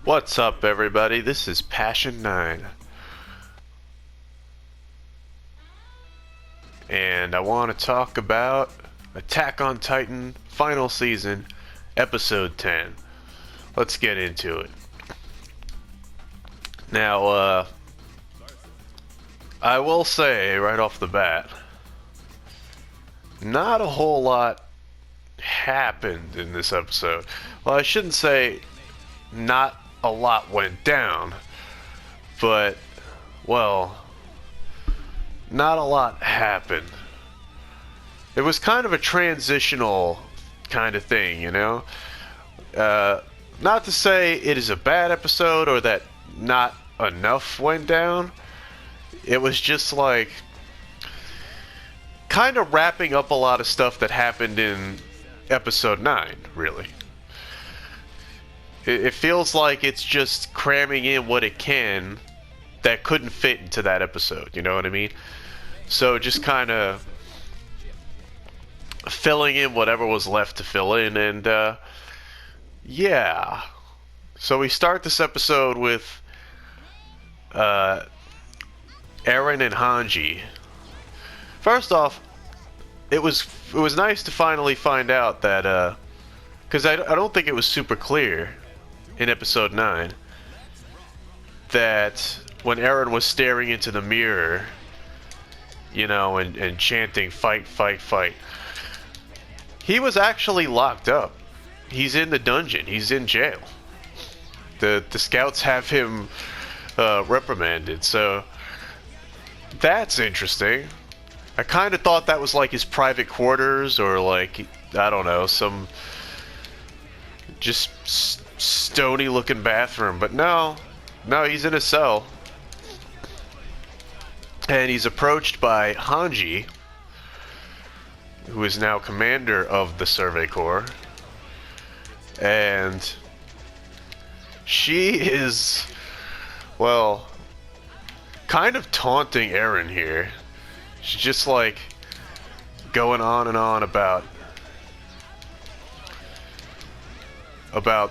What's up, everybody? This is Passion 9. And I want to talk about Attack on Titan Final Season, Episode 10. Let's get into it. Now, I will say right off the bat, not a whole lot happened in this episode. Well, I shouldn't say not a lot went down, but, well, not a lot happened. It was kind of a transitional kind of thing, you know? Not to say it is a bad episode or that not enough went down. It was just like kind of wrapping up a lot of stuff that happened in episode 9, really. It feels like it's just cramming in what it can that couldn't fit into that episode, you know what I mean? So just kind of filling in whatever was left to fill in, and yeah. So we start this episode with Eren and Hanji. First off, it was nice to finally find out that, because I don't think it was super clear in episode 9 that when Eren was staring into the mirror, you know, and chanting fight, fight, fight, he was actually locked up. He's in the dungeon. He's in jail. The scouts have him reprimanded, so that's interesting. I kind of thought that was like his private quarters, or like, I don't know, some just stony looking bathroom, but no, he's in a cell. And he's approached by Hanji, who is now commander of the Survey Corps, and she is, well, kind of taunting Eren here. She's just like going on and on about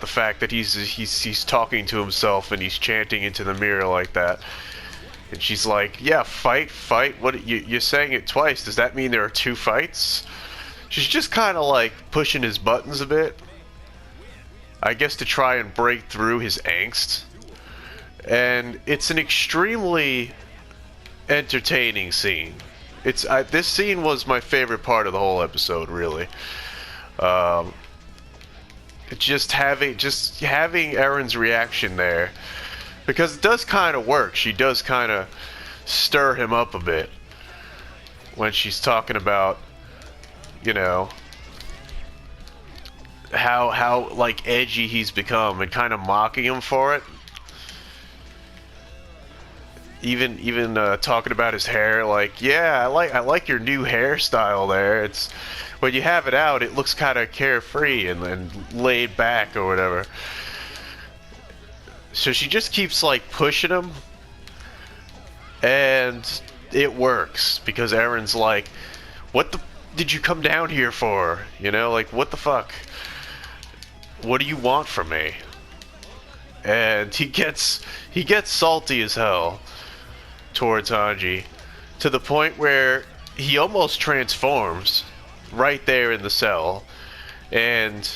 the fact that he's talking to himself and he's chanting into the mirror like that. And she's like, yeah, fight, fight. What, you're saying it twice. Does that mean there are two fights? She's just kind of like pushing his buttons a bit, I guess, to try and break through his angst. And it's an extremely entertaining scene. This scene was my favorite part of the whole episode, really. Just having Eren's reaction there, because it does kind of work. She does kind of stir him up a bit when she's talking about, you know, how like edgy he's become, and kind of mocking him for it. Even talking about his hair, like, yeah, I like your new hairstyle there. It's, when you have it out, it looks kind of carefree and laid back or whatever. So she just keeps like pushing him, and it works because Eren's like, what the did you come down here for? You know, like, what the fuck? What do you want from me? And he gets salty as hell towards Hanji, to the point where he almost transforms right there in the cell, and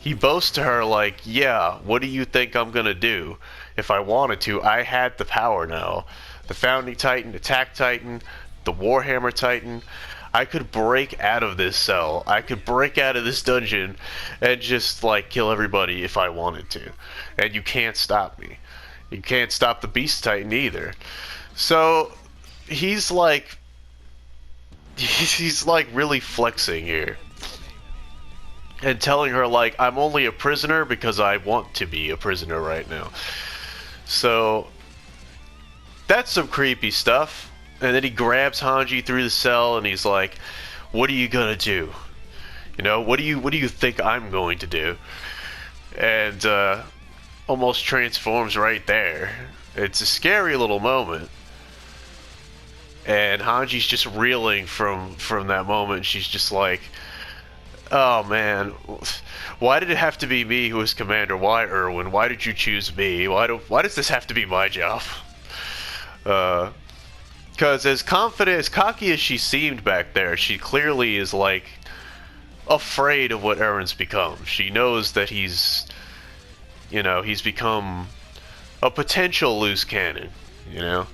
he boasts to her like, yeah, what do you think I'm gonna do? If I wanted to, I had the power now. The Founding Titan, Attack Titan, the Warhammer Titan. I could break out of this cell. I could break out of this dungeon and just like kill everybody if I wanted to. And you can't stop me. You can't stop the Beast Titan either. So he's like really flexing here and telling her like, I'm only a prisoner because I want to be a prisoner right now. So that's some creepy stuff. And then he grabs Hanji through the cell and he's like, what are you gonna do? You know, what do you think I'm going to do? And almost transforms right there. It's a scary little moment. And Hanji's just reeling from that moment. She's just like, Oh man, why did it have to be me who was commander? Why Irwin? Why did you choose me? Why does this have to be my job? Because as confident, as cocky as she seemed back there, she clearly is like afraid of what Aaron's become. She knows that he's become a potential loose cannon, you know?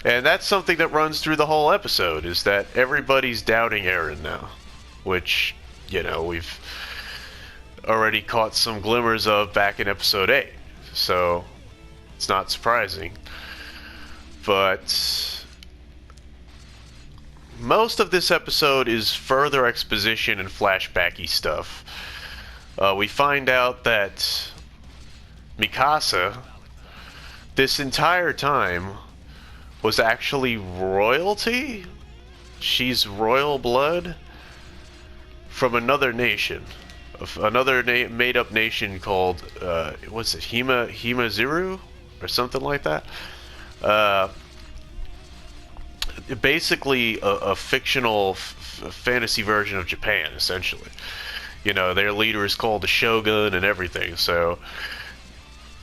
And that's something that runs through the whole episode, is that everybody's doubting Aaron now. Which, we've already caught some glimmers of back in episode 8. So, it's not surprising. But most of this episode is further exposition and flashbacky stuff. We find out that Mikasa, this entire time, was actually royalty? She's royal blood from another nation. Another made-up nation called, what's it, Himazuru? Or something like that? Basically a fictional fantasy version of Japan, essentially. Their leader is called the Shogun and everything, so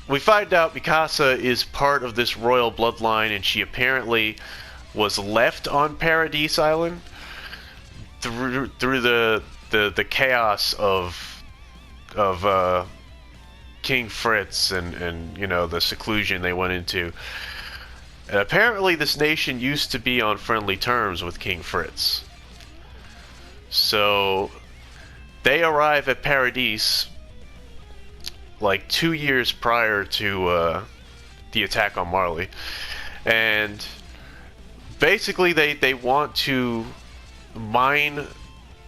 we find out Mikasa is part of this royal bloodline, and she apparently was left on Paradise Island through the chaos of King Fritz and the seclusion they went into. And apparently this nation used to be on friendly terms with King Fritz. So they arrive at Paradise like 2 years prior to the attack on Marley, and basically they want to mine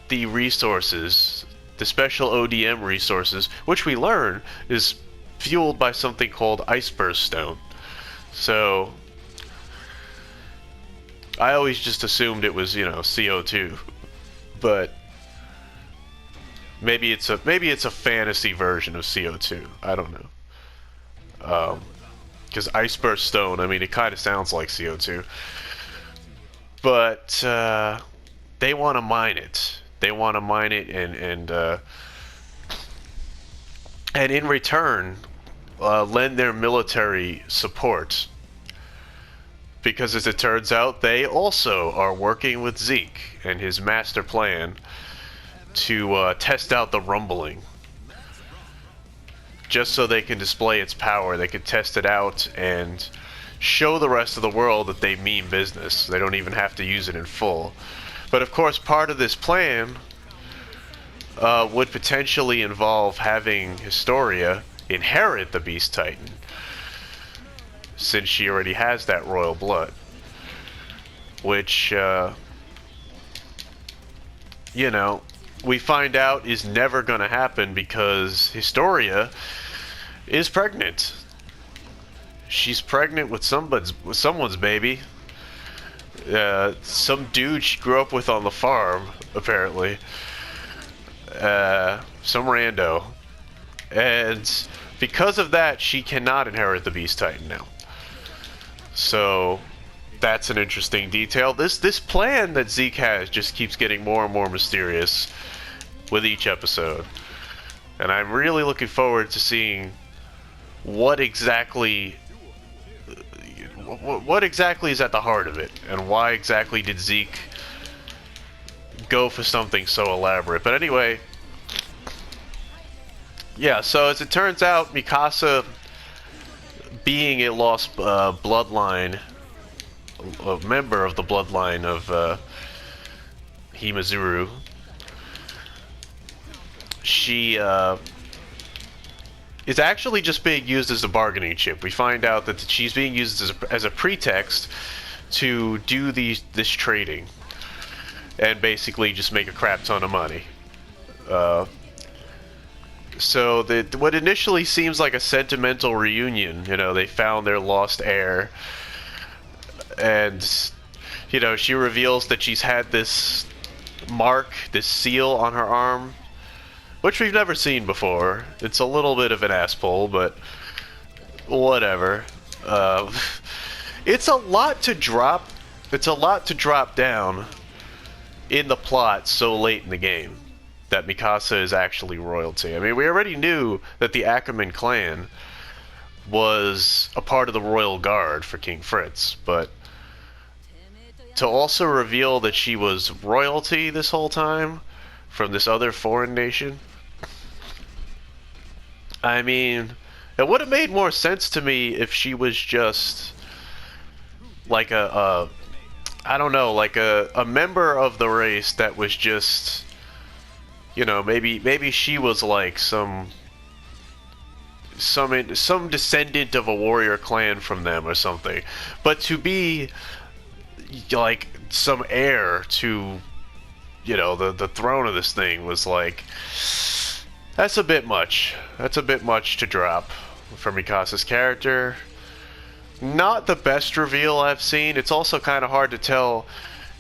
the resources, the special ODM resources, which we learn is fueled by something called Iceburst Stone. So I always just assumed it was CO2, but maybe it's a fantasy version of CO2. I don't know. Because Iceburst Stone, I mean, it kind of sounds like CO2. But they want to mine it. They want to mine it, and in return, lend their military support. Because as it turns out, they also are working with Zeke and his master plan to test out the rumbling. Just so they can display its power, they can test it out and show the rest of the world that they mean business. They don't even have to use it in full. But of course, part of this plan would potentially involve having Historia inherit the Beast Titan, since she already has that royal blood. Which, we find out is never going to happen because Historia is pregnant. She's pregnant with someone's baby. Some dude she grew up with on the farm, apparently. Some rando. And because of that, she cannot inherit the Beast Titan now. So that's an interesting detail. This plan that Zeke has just keeps getting more and more mysterious with each episode. And I'm really looking forward to seeing what exactly is at the heart of it, and why exactly did Zeke go for something so elaborate. But anyway, yeah, so as it turns out, Mikasa, being a lost bloodline, a member of the bloodline of Himazuru, she is actually just being used as a bargaining chip. We find out that she's being used as a pretext to do this trading and basically just make a crap ton of money. So what initially seems like a sentimental reunion, they found their lost heir, and she reveals that she's had this mark, this seal on her arm, which we've never seen before. It's a little bit of an ass pull, but whatever. It's a lot to drop. It's a lot to drop down in the plot so late in the game. that Mikasa is actually royalty. I mean, we already knew that the Ackerman clan was a part of the royal guard for King Fritz, but to also reveal that she was royalty this whole time from this other foreign nation, I mean, it would have made more sense to me if she was just like I don't know, like a member of the race that was just, you know, maybe she was like some descendant of a warrior clan from them or something. But to be like some heir to, you know, the throne of this thing was like, that's a bit much. That's a bit much to drop for Mikasa's character. Not the best reveal I've seen. It's also kind of hard to tell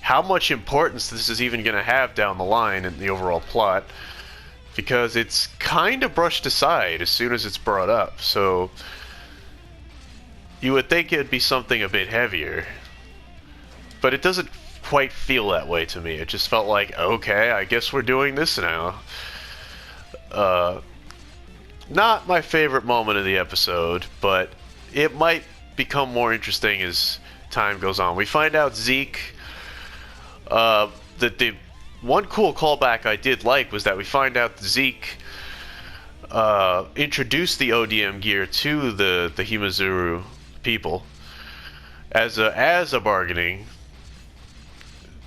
how much importance this is even going to have down the line in the overall plot, because it's kind of brushed aside as soon as it's brought up. So you would think it'd be something a bit heavier, but it doesn't quite feel that way to me. It just felt like, okay, I guess we're doing this now. Not my favorite moment of the episode, but it might become more interesting as time goes on. We find out Zeke, that the one cool callback I did like was that we find out that Zeke introduced the ODM gear to the Himazuru people as a bargaining,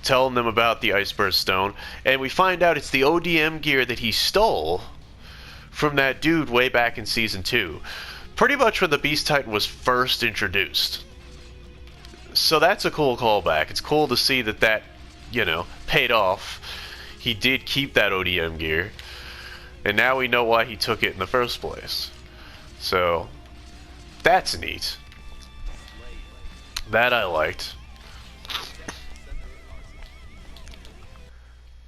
telling them about the Iceburst Stone, and we find out it's the ODM gear that he stole from that dude way back in Season 2. Pretty much when the Beast Titan was first introduced. So that's a cool callback. It's cool to see that, you know, paid off. He did keep that ODM gear, and now we know why he took it in the first place. So that's neat. That I liked.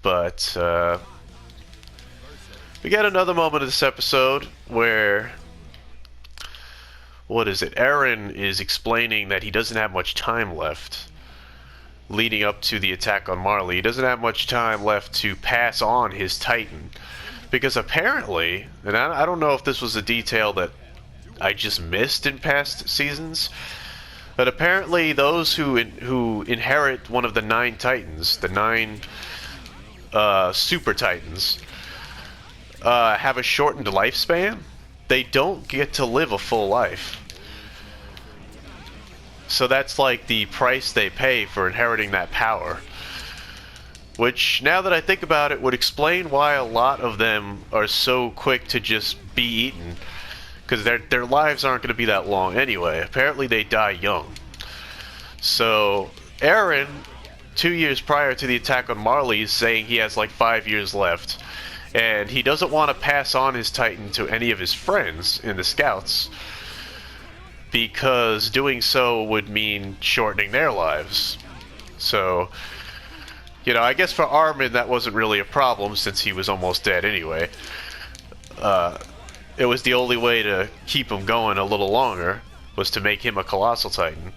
But we got another moment of this episode where, what is it? Eren is explaining that he doesn't have much time left leading up to the attack on Marley. He doesn't have much time left to pass on his Titan, because apparently, and I don't know if this was a detail that I just missed in past seasons, but apparently those who inherit one of the 9 Titans, the 9 Super Titans, have a shortened lifespan. They don't get to live a full life. So that's like the price they pay for inheriting that power. Which, now that I think about it, would explain why a lot of them are so quick to just be eaten. Because their lives aren't going to be that long anyway. Apparently they die young. So Eren, 2 years prior to the attack on Marley, is saying he has like 5 years left. And he doesn't want to pass on his Titan to any of his friends in the Scouts, because doing so would mean shortening their lives. So, you know, I guess for Armin that wasn't really a problem since he was almost dead anyway. It was the only way to keep him going a little longer, was to make him a Colossal Titan.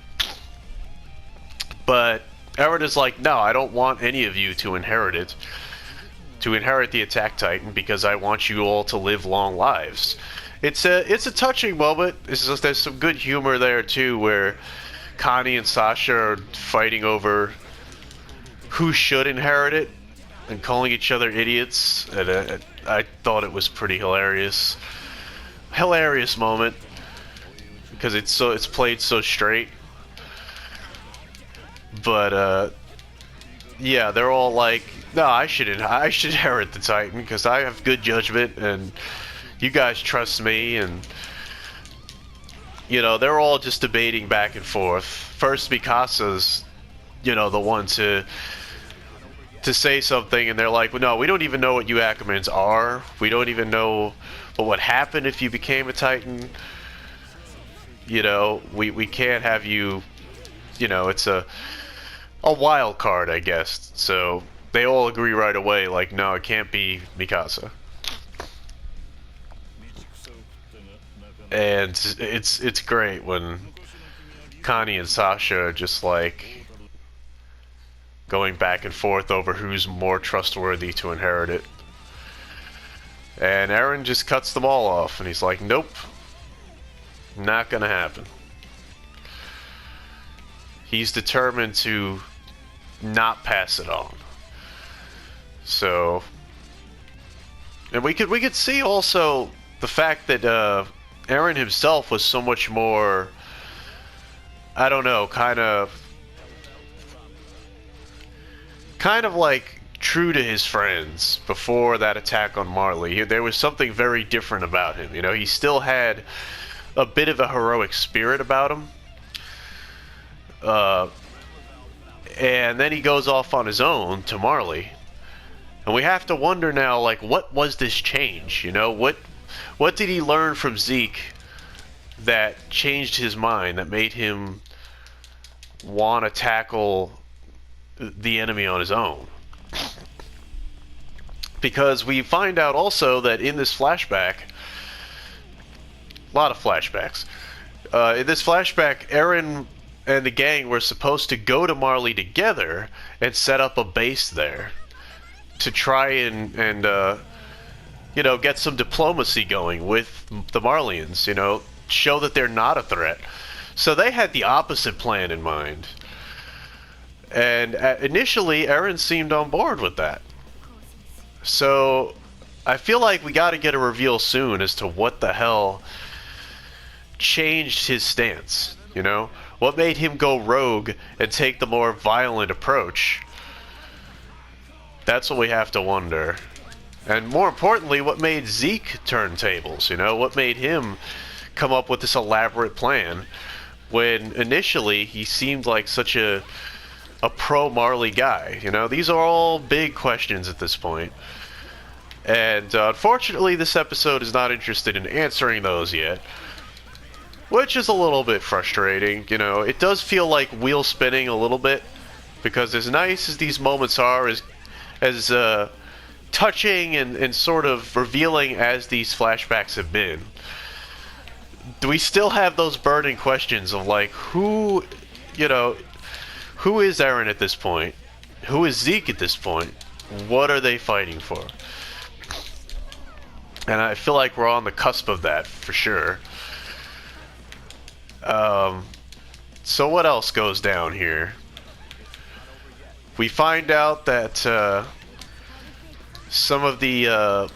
But Eren is like, no, I don't want any of you to inherit it. To inherit the Attack Titan, because I want you all to live long lives. It's a touching moment. There's some good humor there too, where Connie and Sasha are fighting over who should inherit it and calling each other idiots. And I thought it was pretty hilarious. Hilarious moment, because it's played so straight. But yeah, they're all like, no, I should inherit the Titan because I have good judgment and you guys trust me. And you know, they're all just debating back and forth. First, Mikasa's, you know, the one to say something, and they're like, well, no, we don't even know what you Ackermans are. We don't even know what would happen if you became a Titan. You know, we can't have you, you know, it's a wild card, I guess. So they all agree right away, like, no, it can't be Mikasa. And it's great when Connie and Sasha are just like going back and forth over who's more trustworthy to inherit it. And Eren just cuts them all off, and he's like, nope, not gonna happen. He's determined to not pass it on. So, and we could see also the fact that Eren himself was so much more, I don't know, kind of like true to his friends before that attack on Marley. There was something very different about him. You know, he still had a bit of a heroic spirit about him. And then he goes off on his own to Marley. And we have to wonder now, like, what was this change? You know, what did he learn from Zeke that changed his mind, that made him want to tackle the enemy on his own? Because we find out also that in this flashback, a lot of flashbacks, in this flashback, Eren and the gang were supposed to go to Marley together and set up a base there to try and you know, get some diplomacy going with the Marleyans, you know, show that they're not a threat. So they had the opposite plan in mind. And initially, Eren seemed on board with that. So I feel like we got to get a reveal soon as to what the hell changed his stance, you know? What made him go rogue and take the more violent approach? That's what we have to wonder. And more importantly, what made Zeke turn tables, you know? What made him come up with this elaborate plan when initially he seemed like such a pro-Marley guy, you know? These are all big questions at this point. And unfortunately, this episode is not interested in answering those yet, which is a little bit frustrating, you know? It does feel like wheel spinning a little bit, because as nice as these moments are, as touching and sort of revealing as these flashbacks have been, do we still have those burning questions of like, who, you know, who is Eren at this point? Who is Zeke at this point? What are they fighting for? And I feel like we're on the cusp of that for sure. So what else goes down here? We find out that some of the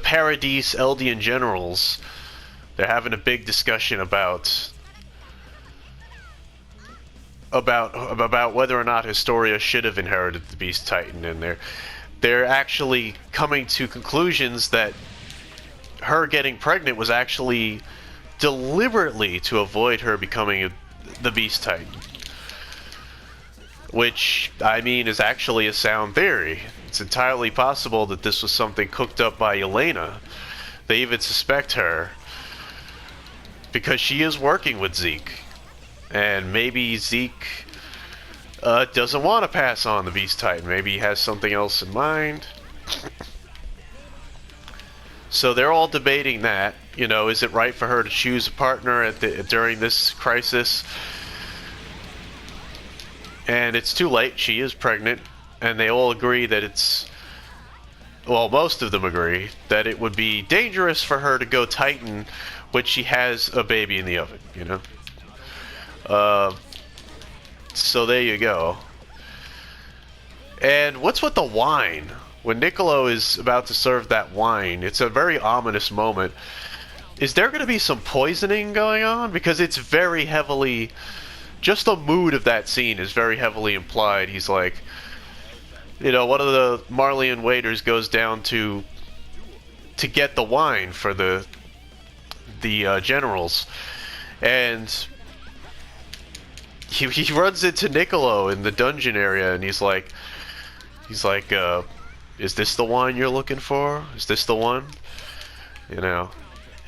Paradis Eldian generals, they're having a big discussion about whether or not Historia should have inherited the Beast Titan, and they're actually coming to conclusions that her getting pregnant was actually deliberately to avoid her becoming the Beast Titan. Which, I mean, is actually a sound theory. It's entirely possible that this was something cooked up by Yelena. They even suspect her because she is working with Zeke. And maybe Zeke doesn't want to pass on the Beast Titan. Maybe he has something else in mind. So they're all debating that. You know, is it right for her to choose a partner during this crisis? And it's too late. She is pregnant. And they all agree that it's... Well, most of them agree that it would be dangerous for her to go Titan when she has a baby in the oven, you know? So there you go. And what's with the wine? When Niccolo is about to serve that wine, it's a very ominous moment. Is there going to be some poisoning going on? Because it's very heavily... Just the mood of that scene is very heavily implied. He's like... You know, one of the Marleyan waiters goes down to get the wine for the generals. And... He runs into Niccolo in the dungeon area, and he's like, is this the wine you're looking for? Is this the one? You know,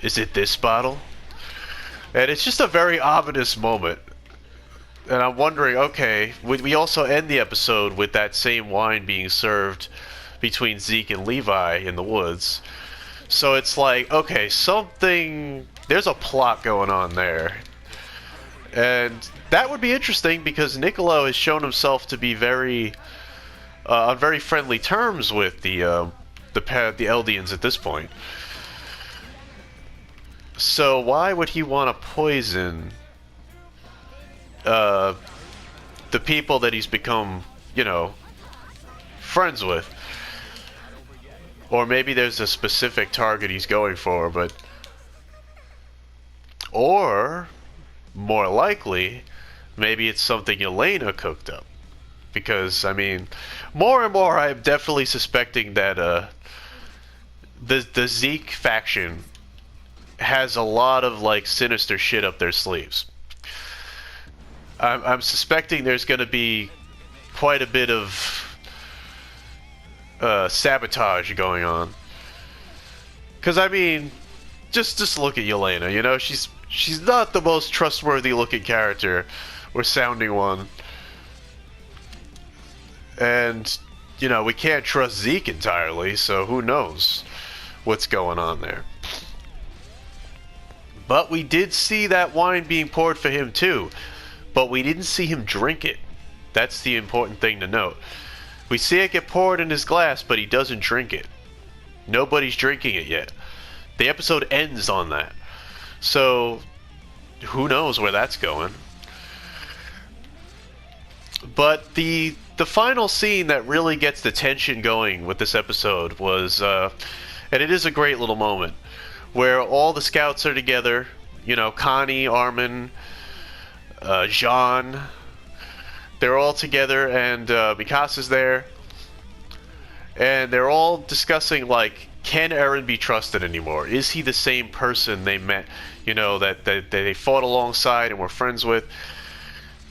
is it this bottle? And it's just a very ominous moment. And I'm wondering, okay, we also end the episode with that same wine being served between Zeke and Levi in the woods. So it's like, okay, there's a plot going on there. And that would be interesting because Niccolo has shown himself to be very on very friendly terms with the Eldians at this point. So why would he want to poison the people that he's become, you know, friends with? Or maybe there's a specific target he's going for, but... Or, more likely, maybe it's something Elena cooked up. Because, I mean, more and more I'm definitely suspecting that the Zeke faction has a lot of, like, sinister shit up their sleeves. I'm suspecting there's going to be quite a bit of sabotage going on. Because, I mean, just look at Yelena, you know, she's not the most trustworthy looking character or sounding one. And, you know, we can't trust Zeke entirely, so who knows what's going on there. But we did see that wine being poured for him too, but we didn't see him drink it. That's the important thing to note. We see it get poured in his glass, but he doesn't drink it. Nobody's drinking it yet. The episode ends on that. So, who knows where that's going. But the final scene that really gets the tension going with this episode was, and it is a great little moment, where all the scouts are together, you know, Connie, Armin, Jean, they're all together, and Mikasa's there, and they're all discussing, like, can Eren be trusted anymore? Is he the same person they met, you know, that they fought alongside and were friends with?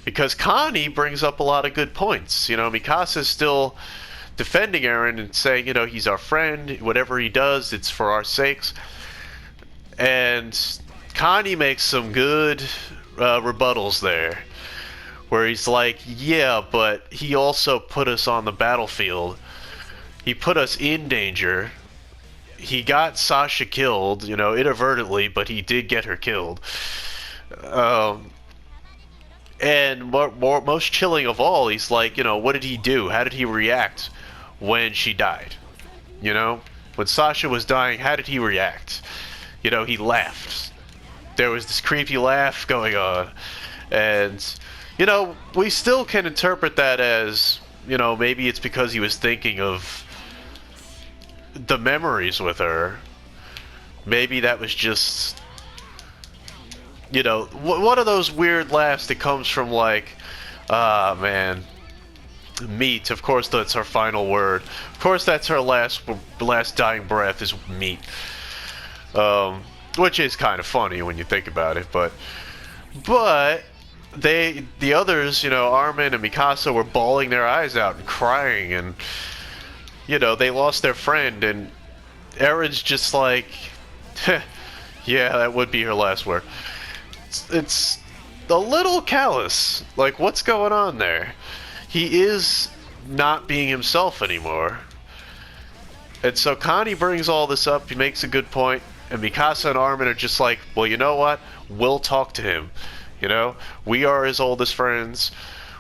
Because Connie brings up a lot of good points. You know, Mikasa's still defending Eren and saying, you know, he's our friend, whatever he does, it's for our sakes. And Connie makes some good rebuttals there, where he's like, yeah, but he also put us on the battlefield. He put us in danger. He got Sasha killed, you know, inadvertently, but he did get her killed. And most chilling of all, he's like, you know, what did he do? How did he react when she died? You know, when Sasha was dying, how did he react? You know, he laughed. There was this creepy laugh going on. And, you know, we still can interpret that as, you know, maybe it's because he was thinking of the memories with her. Maybe that was just, you know, one of those weird laughs that comes from, like, man, meat. Of course, that's her final word. Of course, that's her last dying breath is meat. Which is kind of funny when you think about it, but the others, you know, Armin and Mikasa were bawling their eyes out and crying, and, you know, they lost their friend, and Eren's just like, yeah, that would be her last word. It's a little callous. Like, what's going on there? He is not being himself anymore. And so Connie brings all this up, he makes a good point, and Mikasa and Armin are just like, well, you know what? We'll talk to him. You know, we are his oldest friends.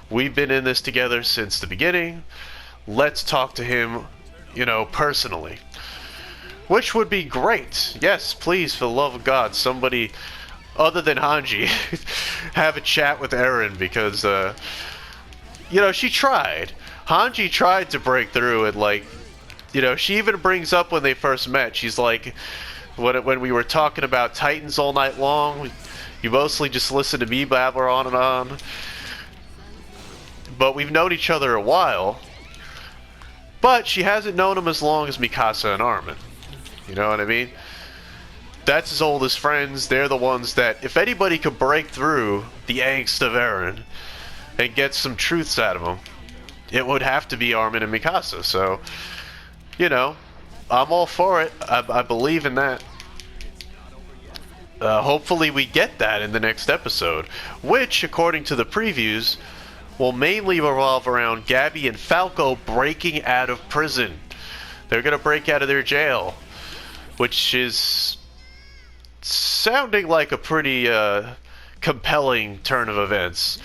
We've been in this together since the beginning. Let's talk to him, you know, personally. Which would be great. Yes, please, for the love of God, somebody other than Hanji have a chat with Eren, because, you know, she tried. Hanji tried to break through and, like, you know, she even brings up when they first met, she's like, when we were talking about Titans all night long, you mostly just listen to me babble on and on. But we've known each other a while. But she hasn't known him as long as Mikasa and Armin. You know what I mean? That's his oldest friends. They're the ones that, if anybody could break through the angst of Eren and get some truths out of him, it would have to be Armin and Mikasa. So, you know, I'm all for it. I believe in that. Hopefully we get that in the next episode, which, according to the previews, will mainly revolve around Gabby and Falco breaking out of prison. They're going to break out of their jail, which is sounding like a pretty compelling turn of events.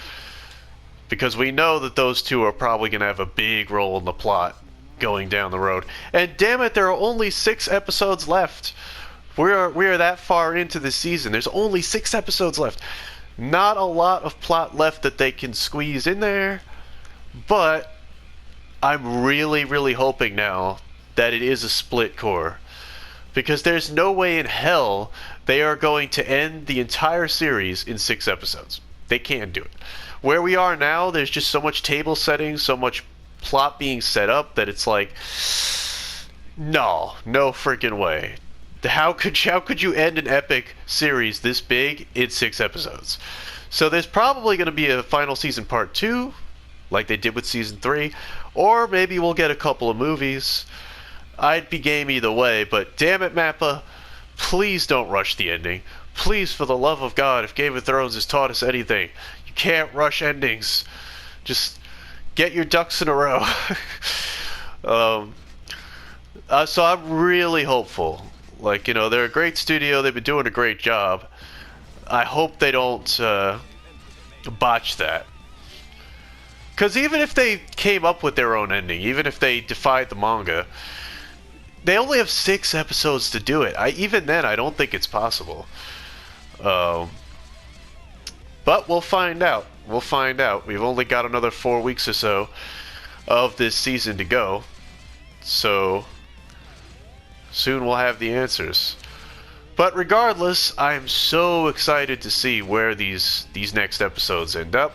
because we know that those two are probably going to have a big role in the plot going down the road. And damn it, there are only 6 episodes left. We are that far into the season. There's only 6 episodes left. Not a lot of plot left that they can squeeze in there, but I'm really, really hoping now that it is a split core, because there's no way in hell they are going to end the entire series in 6 episodes. They can't do it. Where we are now, there's just so much table setting, so much plot being set up that it's like, no freaking way. How could you end an epic series this big in 6 episodes? So there's probably going to be a final season part 2, like they did with season 3, or maybe we'll get a couple of movies. I'd be game either way, but damn it, Mappa, please don't rush the ending. Please, for the love of God, if Game of Thrones has taught us anything, you can't rush endings. Just get your ducks in a row. So I'm really hopeful. Like, you know, they're a great studio. They've been doing a great job. I hope they don't botch that. Because even if they came up with their own ending, even if they defied the manga, they only have 6 episodes to do it. Even then, I don't think it's possible. But we'll find out. We'll find out. We've only got another 4 weeks or so of this season to go. So soon we'll have the answers. But regardless, I'm so excited to see where these next episodes end up.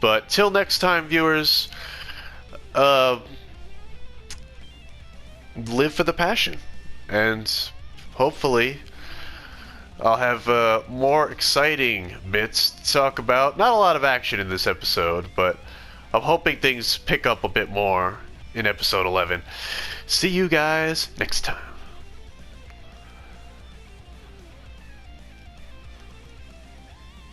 But till next time, viewers, live for the passion. And hopefully I'll have more exciting bits to talk about. Not a lot of action in this episode, but I'm hoping things pick up a bit more in episode 11. See you guys next time.